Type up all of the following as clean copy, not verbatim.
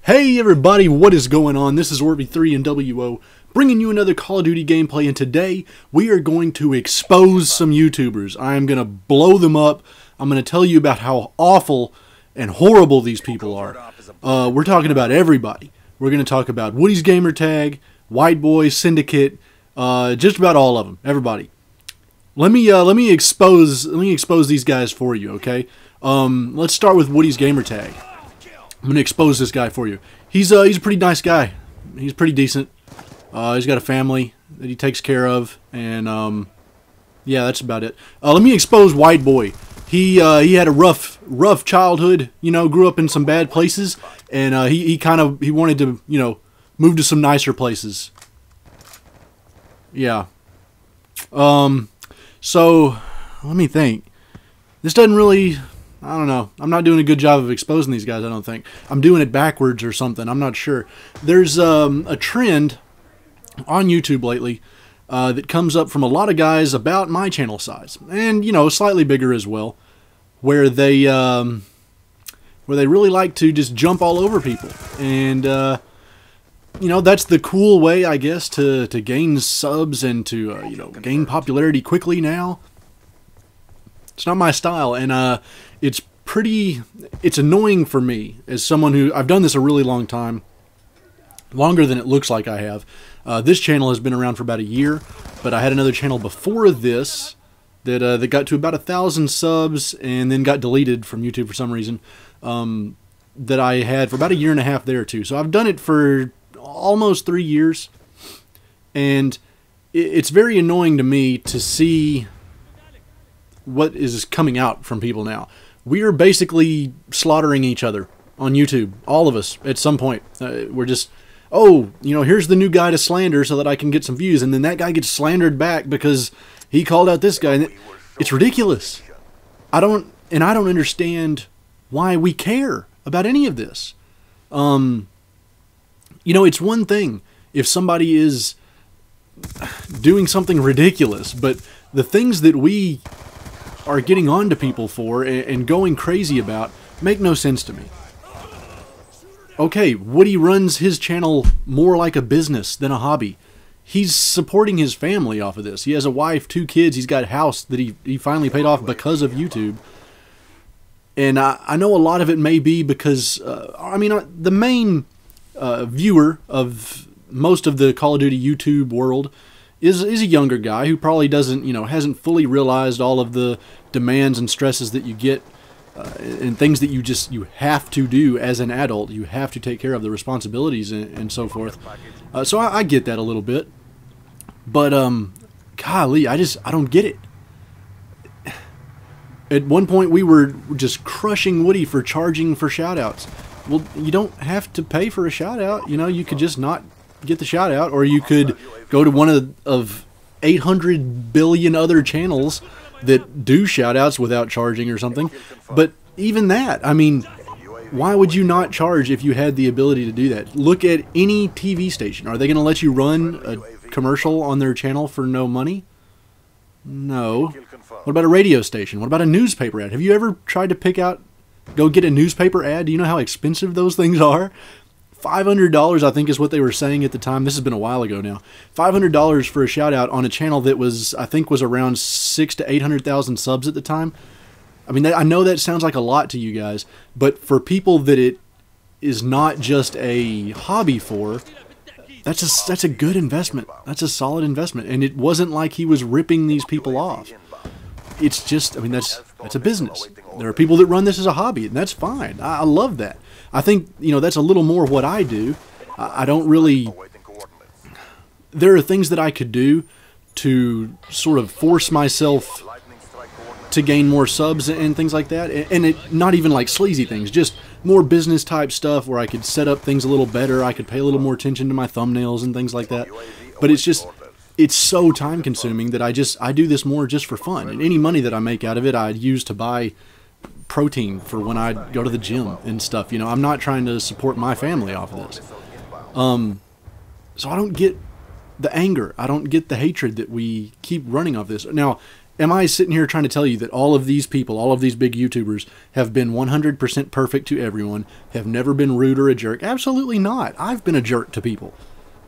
Hey everybody, what is going on? This is Orby3 and WO, bringing you another Call of Duty gameplay, and today we are going to expose some YouTubers. I am going to blow them up. I'm going to tell you about how awful and horrible these people are. We're talking about everybody. We're going to talk about WoodysGamerTag, Whiteboy, Syndicate, just about all of them, everybody. Let me expose these guys for you, okay? Let's start with WoodysGamerTag. I'm going to expose this guy for you. He's a pretty nice guy. He's pretty decent. He's got a family that he takes care of, and yeah, that's about it. Let me expose Whiteboy. He had a rough childhood. You know, grew up in some bad places, and he wanted to, you know, move to some nicer places. Yeah. So let me think. This doesn't really. I don't know. I'm not doing a good job of exposing these guys, I don't think. I'm doing it backwards or something. I'm not sure. There's a trend on YouTube lately that comes up from a lot of guys about my channel size. And, you know, slightly bigger as well. Where they really like to just jump all over people. And, you know, that's the cool way, I guess, to gain subs and to, you know, gain popularity quickly now. It's not my style, and it's annoying for me as someone who, I've done this a really long time, longer than it looks like I have. This channel has been around for about a year, but I had another channel before this that got to about 1,000 subs and then got deleted from YouTube for some reason, that I had for about a year and a half there too. So I've done it for almost 3 years, and it's very annoying to me to see what is coming out from people now. We are basically slaughtering each other on YouTube, all of us, at some point. We're just, oh, you know, here's the new guy to slander so that I can get some views, and then that guy gets slandered back because he called out this guy. And it's ridiculous. I don't understand why we care about any of this. You know, it's one thing if somebody is doing something ridiculous, but the things that we are getting on to people for and going crazy about make no sense to me. Okay, Woody runs his channel more like a business than a hobby. He's supporting his family off of this. He has a wife, 2 kids, he's got a house that he finally paid off because of YouTube. And I know a lot of it may be because, I mean, the main viewer of most of the Call of Duty YouTube world is a younger guy who probably doesn't, you know, hasn't fully realized all of the demands and stresses that you get and things that you have to do as an adult. You have to take care of the responsibilities and so forth. So I get that a little bit, but golly, I don't get it. At one point we were just crushing Woody for charging for shoutouts. Well, you don't have to pay for a shoutout. You know, you could just not get the shout out, or you could go to one of 800 billion other channels that do shout outs without charging or something. But even that, I mean, why would you not charge if you had the ability to do that? Look at any TV station. Are they going to let you run a commercial on their channel for no money? No. What about a radio station? What about a newspaper ad? Have you ever tried to go get a newspaper ad? Do you know how expensive those things are? $500, I think, is what they were saying at the time. This has been a while ago now. $500 for a shout out on a channel that was, I think, was around 600,000 to 800,000 subs at the time. I mean, I know that sounds like a lot to you guys, but for people that it is not just a hobby for, that's a good investment. That's a solid investment, and it wasn't like he was ripping these people off. It's just, I mean, that's a business. There are people that run this as a hobby, and that's fine. I love that. I think, you know, that's a little more what I do. I don't really... There are things that I could do to sort of force myself to gain more subs and things like that. And not even like sleazy things, just more business type stuff where I could set up things a little better. I could pay a little more attention to my thumbnails and things like that. But it's just... It's so time consuming that I do this more just for fun. And any money that I make out of it, I'd use to buy protein for when I go to the gym and stuff. You know, I'm not trying to support my family off of this. So I don't get the anger. I don't get the hatred that we keep running off this. Now, am I sitting here trying to tell you that all of these people, all of these big YouTubers have been 100% perfect to everyone, have never been rude or a jerk? Absolutely not. I've been a jerk to people.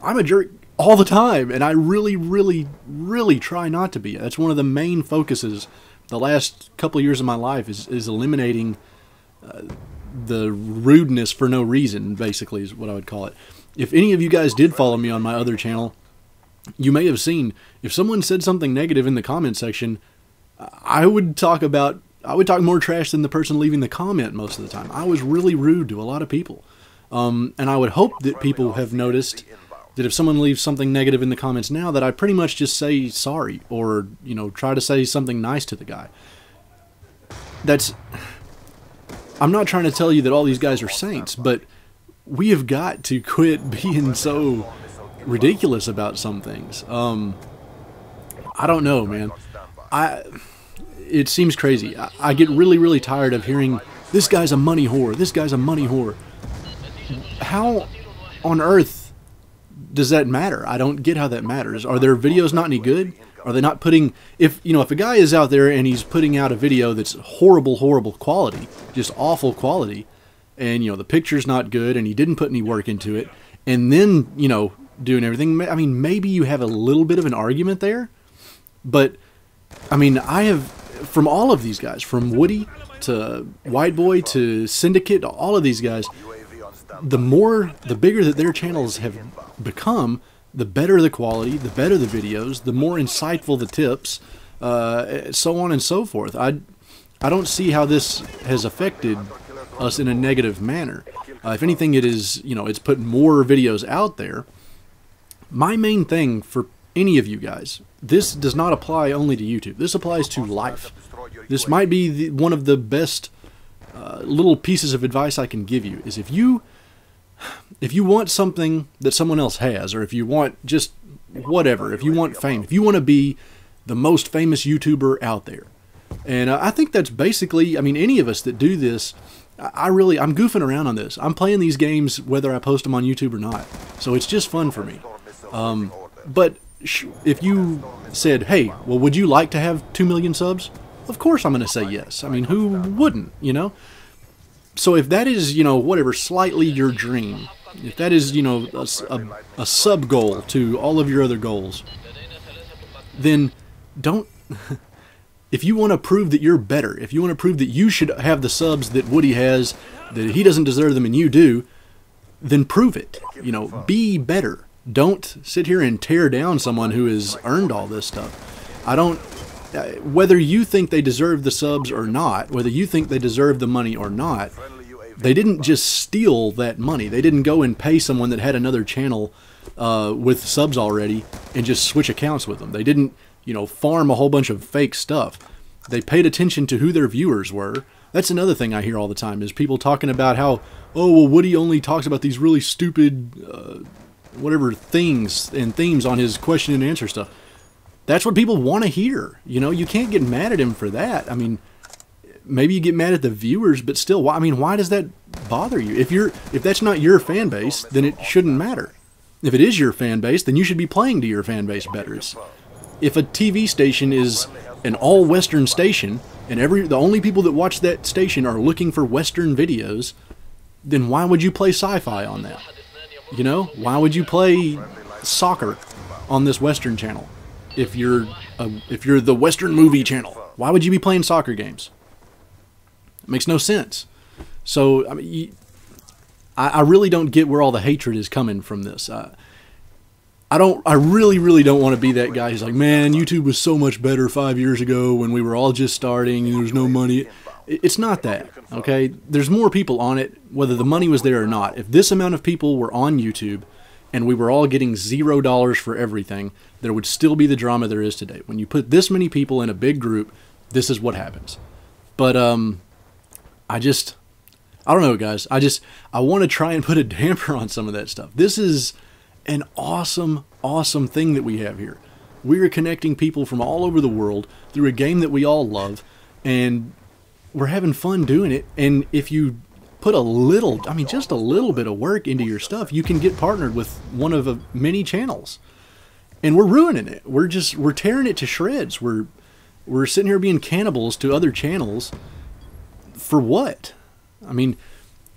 I'm a jerk all the time, and I really, really, really try not to be. That's one of the main focuses the last couple of years of my life is eliminating the rudeness for no reason, basically, is what I would call it. If any of you guys did follow me on my other channel, you may have seen, if someone said something negative in the comment section, I would talk more trash than the person leaving the comment most of the time. I was really rude to a lot of people. And I would hope that people have noticed that if someone leaves something negative in the comments now, that I pretty much just say sorry, or, you know, try to say something nice to the guy. I'm not trying to tell you that all these guys are saints, but we have got to quit being so ridiculous about some things. I don't know, man. It seems crazy. I get really, really tired of hearing, this guy's a money whore, this guy's a money whore. How on earth does that matter? I don't get how that matters. Are their videos not any good? Are they not putting, if a guy is out there and he's putting out a video that's horrible, horrible quality, just awful quality, and, you know, the picture's not good and he didn't put any work into it, and then, you know, doing everything, I mean, maybe you have a little bit of an argument there, but, I mean, I have, from all of these guys, from Woody to Whiteboy to Syndicate, all of these guys, the bigger that their channels have become, the better the quality, the better the videos, the more insightful the tips, so on and so forth. I don't see how this has affected us in a negative manner. If anything, it is, you know, it's put more videos out there. My main thing for any of you guys, this does not apply only to YouTube. This applies to life. This might be one of the best little pieces of advice I can give you, is if you want something that someone else has, or if you want just whatever, if you want fame, if you want to be the most famous YouTuber out there, and I think that's basically, I mean, any of us that do this, I'm goofing around on this. I'm playing these games whether I post them on YouTube or not, so it's just fun for me. But if you said, hey, well, would you like to have 2 million subs? Of course I'm going to say yes. I mean, who wouldn't, you know? So if that is, you know, whatever, slightly your dream, if that is, you know, a sub-goal to all of your other goals, then don't, if you want to prove that you're better, if you want to prove that you should have the subs that Woody has, that he doesn't deserve them and you do, then prove it. You know, be better. Don't sit here and tear down someone who has earned all this stuff. Whether you think they deserve the subs or not, whether you think they deserve the money or not, they didn't just steal that money. They didn't go and pay someone that had another channel with subs already and just switch accounts with them. They didn't, you know, farm a whole bunch of fake stuff. They paid attention to who their viewers were. That's another thing I hear all the time, is people talking about how, oh, well, Woody only talks about these really stupid whatever things and themes on his question and answer stuff. That's what people want to hear. You know, you can't get mad at him for that. I mean, maybe you get mad at the viewers, but still, why does that bother you? If that's not your fan base, then it shouldn't matter. If it is your fan base, then you should be playing to your fan base better. If a TV station is an all-Western station, and the only people that watch that station are looking for Western videos, then why would you play sci-fi on that? You know, why would you play soccer on this Western channel? If you're the Western movie channel, why would you be playing soccer games? It makes no sense. So, I mean, I really don't get where all the hatred is coming from this. I really, really don't want to be that guy who's like, man, YouTube was so much better 5 years ago when we were all just starting and there was no money. It's not that, okay? There's more people on it, whether the money was there or not. If this amount of people were on YouTube and we were all getting $0 for everything, there would still be the drama there is today. When you put this many people in a big group, this is what happens. But I don't know, guys. I want to try and put a damper on some of that stuff. This is an awesome, awesome thing that we have here. We are connecting people from all over the world through a game that we all love, and we're having fun doing it. And if you put a little, I mean, just a little bit of work into your stuff, you can get partnered with one of many channels. And we're ruining it. We're tearing it to shreds. We're sitting here being cannibals to other channels. For what? I mean,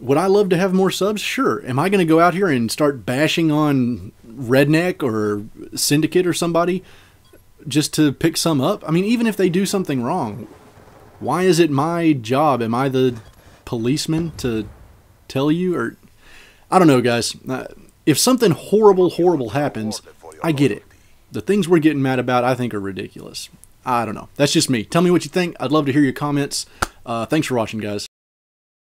would I love to have more subs? Sure. Am I going to go out here and start bashing on Redneck or Syndicate or somebody just to pick some up? I mean, even if they do something wrong, why is it my job? Am I the policeman to tell you? Or I don't know, guys. If something horrible happens, I get it. The things we're getting mad about, I think, are ridiculous. I don't know. That's just me. Tell me what you think. I'd love to hear your comments. Thanks for watching, guys.